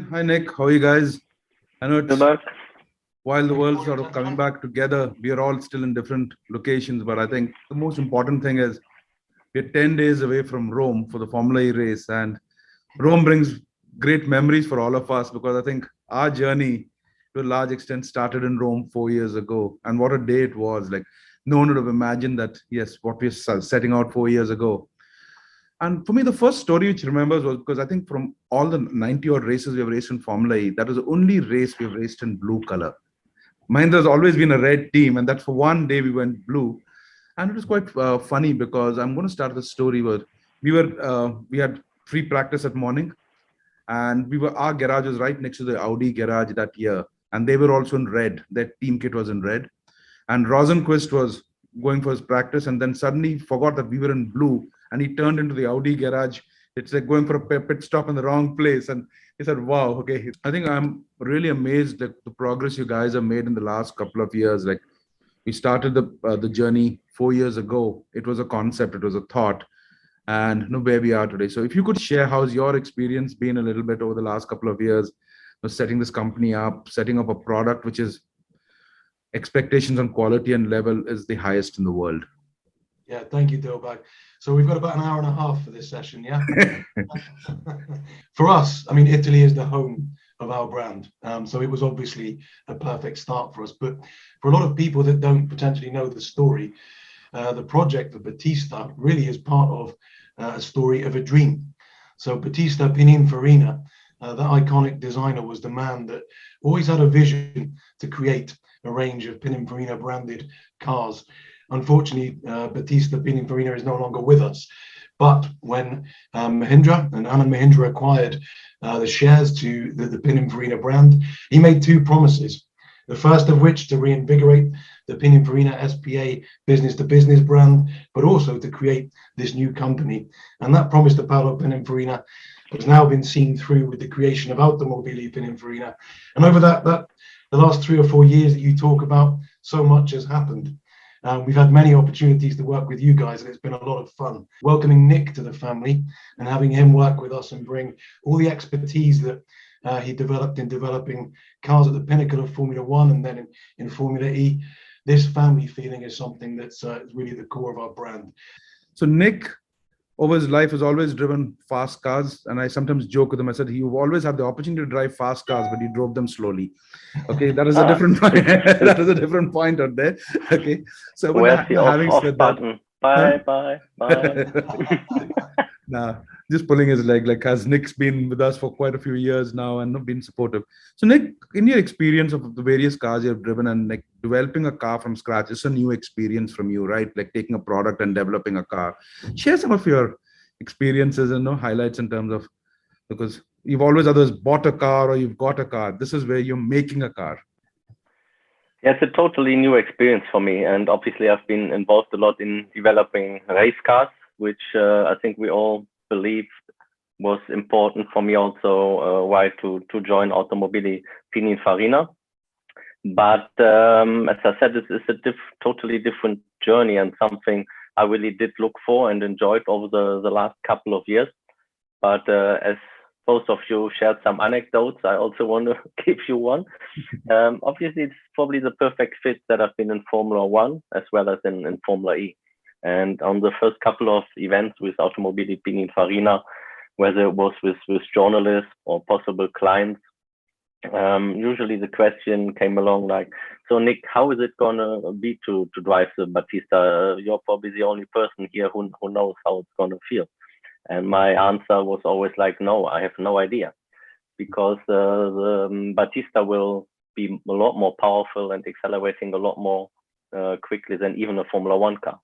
Hi Nick, how are you guys? I know it's Dilbagh. while the world's sort of coming back together, we are all still in different locations. But I think the most important thing is we're 10 days away from Rome for the Formula E race. And Rome brings great memories for all of us because I think our journey to a large extent started in Rome 4 years ago. And what a day it was. Like, no one would have imagined that, yes, what we're setting out 4 years ago. And for me, the first story which remembers was because I think from all the 90 odd races we have raced in Formula E, that was the only race we've raced in blue color. Mahindra has always been a red team, and that's for one day we went blue. And it was quite funny because I'm going to start the story where we had free practice at morning, and our garage was right next to the Audi garage that year, and they were also in red. Their team kit was in red, and Rosenquist was going for his practice, and then suddenly forgot that we were in blue, and he turned into the Audi garage. It's like going for a pit stop in the wrong place, and he said, "Wow, okay." I think I'm really amazed at the progress you guys have made in the last couple of years. Like we started the journey 4 years ago. It was a concept, it was a thought, and where we are today. So if you could share how's your experience been a little bit over the last couple of years, setting this company up, setting up a product which is expectations on quality and level is the highest in the world. Yeah, thank you, Dilbagh. So we've got about an hour and a half for this session, yeah? For us, I mean, Italy is the home of our brand. So it was obviously a perfect start for us. But for a lot of people that don't potentially know the story, the project of Battista really is part of a story of a dream. So Battista Pininfarina, that iconic designer, was the man that always had a vision to create a range of Pininfarina branded cars. Unfortunately, Battista Pininfarina is no longer with us. But when Mahindra and Anna Mahindra acquired the shares to the Pininfarina brand, he made two promises. The first of which to reinvigorate the Pininfarina SPA business-to-business brand, but also to create this new company. And that promise to Paolo Pininfarina has now been seen through with the creation of Automobili Pininfarina. And over the last 3 or 4 years that you talk about, so much has happened. We've had many opportunities to work with you guys, and it's been a lot of fun. Welcoming Nick to the family and having him work with us and bring all the expertise that he developed in developing cars at the pinnacle of Formula One and then in Formula E. This family feeling is something that's really the core of our brand. So Nick, over his life, has always driven fast cars, and I sometimes joke with him. I said, "You always had the opportunity to drive fast cars, but you drove them slowly." Okay, that is a different point. That is a different point out there. Okay, so where's the off said button? That, Bye. nah, just pulling his leg. Like, has Nick's been with us for quite a few years now and been supportive. So Nick, in your experience of the various cars you have driven and like developing a car from scratch, it's a new experience from you, right? Like taking a product and developing a car. Share some of your experiences and highlights in terms of, because you've always others bought a car or you've got a car. This is where you're making a car. Yeah, it's a totally new experience for me. And obviously I've been involved a lot in developing race cars, which I think we all believe was important for me also why to join Automobili Pininfarina. But as I said, it's a totally different journey and something I really did look for and enjoyed over the last couple of years. But as both of you shared some anecdotes, I also want to give you one. Obviously, it's probably the perfect fit that I've been in Formula One as well as in Formula E. And on the first couple of events with Automobili Pininfarina, whether it was with journalists or possible clients, usually the question came along like, "So Nick, how is it gonna be to drive the Battista? You're probably the only person here who knows how it's gonna feel." And my answer was always like, "No, I have no idea," because the Battista will be a lot more powerful and accelerating a lot more quickly than even a Formula One car.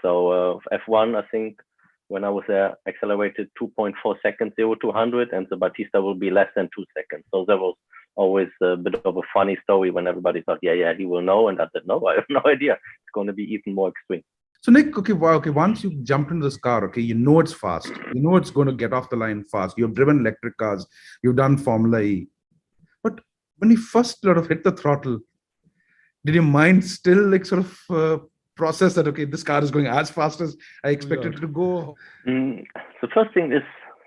So F1, I think, when I was there, accelerated 2.4 seconds, 0 to 100, and the Battista will be less than 2 seconds. So that was always a bit of a funny story when everybody thought, yeah, he will know. And I said, no, I have no idea. It's going to be even more extreme. So Nick, okay, once you jumped into this car, okay, you know it's fast. You know it's going to get off the line fast. You've driven electric cars. You've done Formula E. But when you first sort of hit the throttle, did your mind still like sort of process that, okay, this car is going as fast as I expected it to go? The first thing is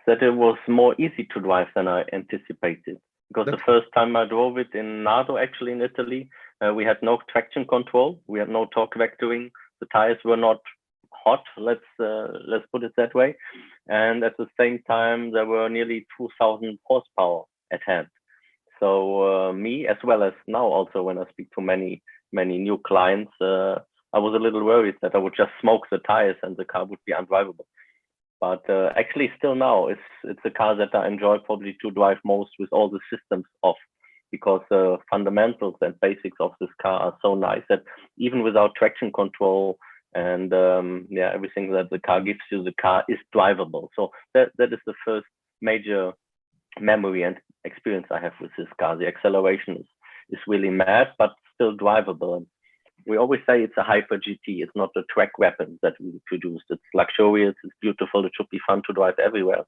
that it was more easy to drive than I anticipated. Because the first time I drove it in Nardo, actually in Italy, we had no traction control, we had no torque vectoring, the tires were not hot, let's put it that way, and at the same time there were nearly 2,000 horsepower at hand. So me, as well as now also when I speak to many new clients, I was a little worried that I would just smoke the tires and the car would be undrivable. But actually still now it's a car that I enjoy probably to drive most with all the systems off, because the fundamentals and basics of this car are so nice that even without traction control and everything that the car gives you, the car is drivable. So that is the first major memory and experience I have with this car. The acceleration is really mad, but still drivable. And we always say it's a hyper GT. It's not a track weapon that we produced. It's luxurious, it's beautiful, it should be fun to drive everywhere.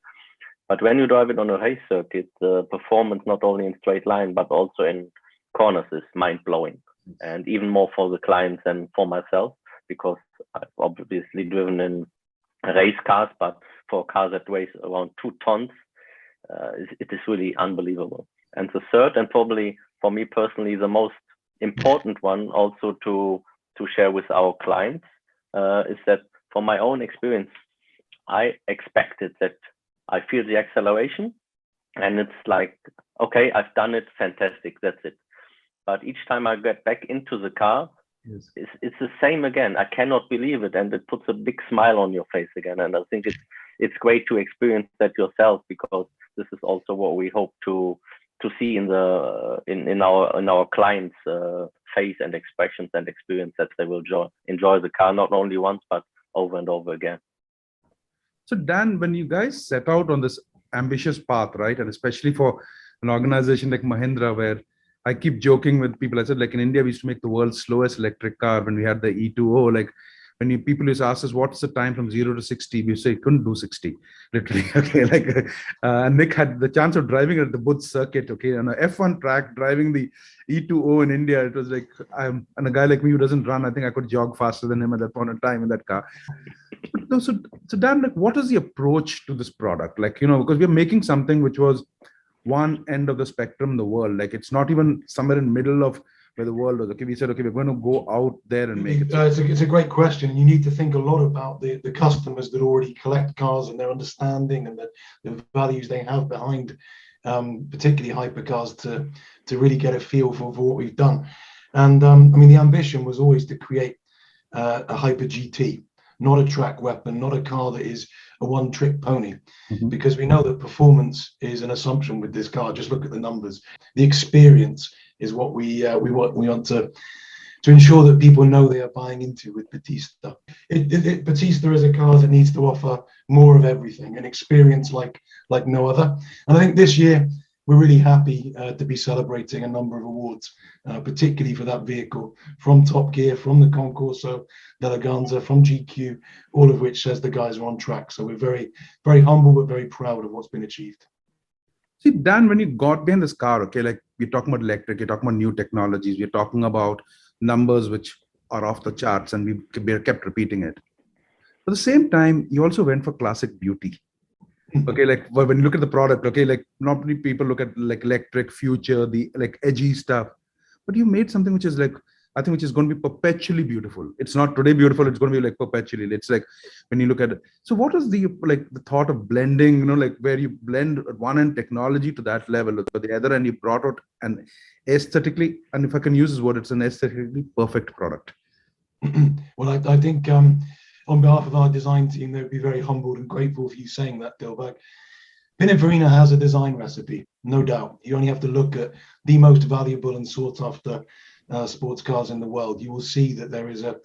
But when you drive it on a race circuit, the performance not only in straight line, but also in corners is mind-blowing. And even more for the clients than for myself, because I've obviously driven in race cars, but for a car that weighs around 2 tons, it is really unbelievable. And the third, and probably for me personally, the most important one also to share with our clients, is that from my own experience, I expected that I feel the acceleration and it's like, okay, I've done it, fantastic, that's it. But each time I get back into the car, Yes. it's the same again. I cannot believe it, and it puts a big smile on your face again. And I think it's great to experience that yourself, because this is also what we hope to see in our clients' face and expressions and experience, that they will enjoy the car not only once but over and over again. So Dan, when you guys set out on this ambitious path, right, and especially for an organization like Mahindra, where I keep joking with people, I said, like in India, we used to make the world's slowest electric car when we had the E2O. Like when people used to ask us, what's the time from 0 to 60? We say, couldn't do 60, literally. Okay, like Nick had the chance of driving at the Buddh circuit, okay, on a F1 track, driving the E2O in India. It was like, and a guy like me who doesn't run, I think I could jog faster than him at that point in time in that car. So Dan, like, what is the approach to this product? Like, because we're making something which was one end of the spectrum in the world. Like, it's not even somewhere in the middle of where the world was. Okay, we said, okay, we're going to go out there and make it. It's a great question. And you need to think a lot about the customers that already collect cars and their understanding and the values they have behind particularly hypercars to really get a feel for what we've done. And I mean, the ambition was always to create a hyper GT, not a track weapon, not a car that is a one-trick pony, because we know that performance is an assumption with this car. Just look at the numbers. The experience is what we want to ensure that people know they are buying into with Battista. Battista is a car that needs to offer more of everything, an experience like no other. And I think this year we're really happy to be celebrating a number of awards, particularly for that vehicle, from Top Gear, from the Concorso d'Eleganza, from GQ, all of which says the guys are on track. So we're very, very humble, but very proud of what's been achieved. See, Dan, when you got behind this car, okay, like we're talking about electric, you're talking about new technologies, we're talking about numbers which are off the charts, and we kept repeating it. At the same time, you also went for classic beauty. Okay, like when you look at the product, okay, like not many people look at like electric, future, the like edgy stuff, but you made something which is like, I think, which is going to be perpetually beautiful. It's not today beautiful, it's going to be like perpetually. It's like when you look at it. So what is the thought of blending, like where you blend at one end technology to that level, at the other end you brought out an aesthetically, and if I can use this word, it's an aesthetically perfect product. Well, I think on behalf of our design team, they'd be very humbled and grateful for you saying that, Dilbagh. Pininfarina has a design recipe, no doubt. You only have to look at the most valuable and sought after sports cars in the world. You will see that there is a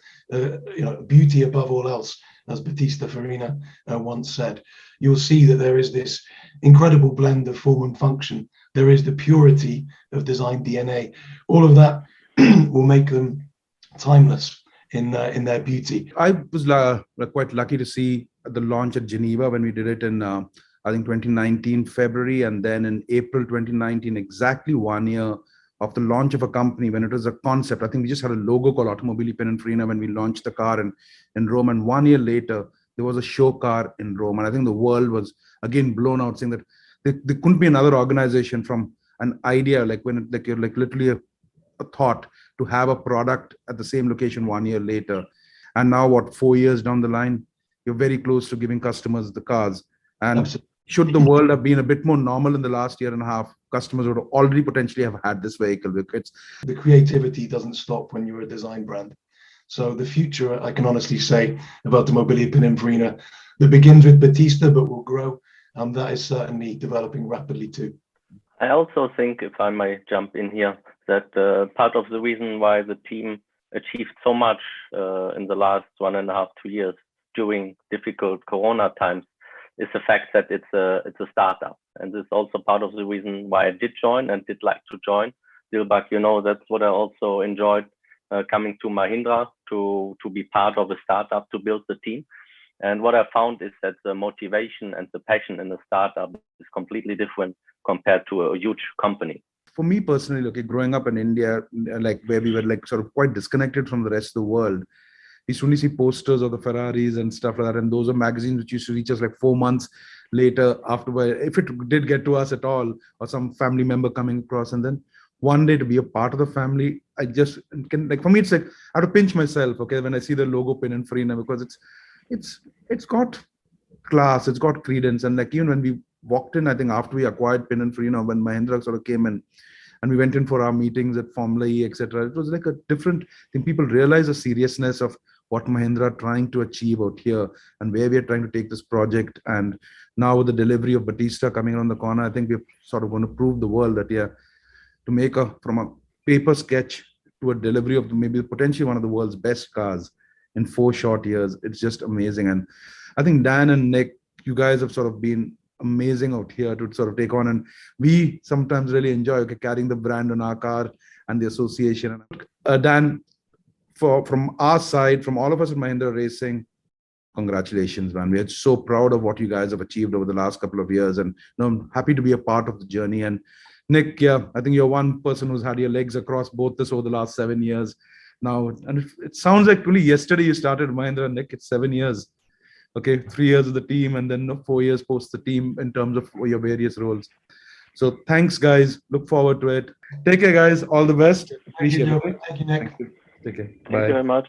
beauty above all else, as Battista Farina once said. You'll see that there is this incredible blend of form and function. There is the purity of design DNA. All of that will make them timeless in their beauty. I was quite lucky to see the launch at Geneva when we did it in I think 2019 February, and then in April 2019, exactly 1 year of the launch of a company, when it was a concept. I think we just had a logo called Automobili Pininfarina when we launched the car in Rome, and 1 year later there was a show car in Rome. And I think the world was again blown out, saying that there couldn't be another organization from an idea, like when like you're like literally a thought to have a product at the same location 1 year later. And now what, 4 years down the line, you're very close to giving customers the cars. And Absolutely. should the world have been a bit more normal in the last year and a half, customers would already potentially have had this vehicle. Because the creativity doesn't stop when you're a design brand. So the future, I can honestly say, of Automobili Pininfarina, that begins with Battista, but will grow. That is certainly developing rapidly too. I also think, if I might jump in here, that part of the reason why the team achieved so much in the last 1.5, 2 years during difficult Corona times is the fact that it's a startup. And this is also part of the reason why I did join and did like to join Dilbagh. You know, that's what I also enjoyed coming to Mahindra, to be part of a startup, to build the team. And what I found is that the motivation and the passion in a startup is completely different compared to a huge company. For me personally, okay, growing up in India, like where we were like sort of quite disconnected from the rest of the world, we used to only see posters of the Ferraris and stuff like that. And those are magazines which used to reach us like 4 months later afterward, if it did get to us at all, or some family member coming across. And then one day to be a part of the family, I just can, like, for me, it's like I have to pinch myself, okay, when I see the logo Pininfarina, because it's got class, it's got credence. And like even when we walked in, I think after we acquired Pininfarina, when Mahindra sort of came in and we went in for our meetings at Formula E, etc., it was like a different thing. People realize the seriousness of what Mahindra are trying to achieve out here and where we are trying to take this project. And now with the delivery of Battista coming around the corner, I think we're sort of going to prove the world that, yeah, to make from a paper sketch to a delivery of maybe potentially one of the world's best cars in 4 short years, it's just amazing. And I think Dan and Nick, you guys have sort of been amazing out here to sort of take on, and we sometimes really enjoy carrying the brand on our car and the association. Dan, from our side, from all of us at Mahindra Racing, congratulations, man. We are so proud of what you guys have achieved over the last couple of years, and I'm happy to be a part of the journey. And Nick, yeah, I think you're one person who's had your legs across both this over the last 7 years now. And it sounds like really yesterday you started Mahindra, Nick. It's 7 years. Okay, 3 years of the team, and then 4 years post the team in terms of your various roles. So thanks, guys. Look forward to it. Take care, guys. All the best. Appreciate it. Thank you, Nick. Thank you. Take care. Thank you very much.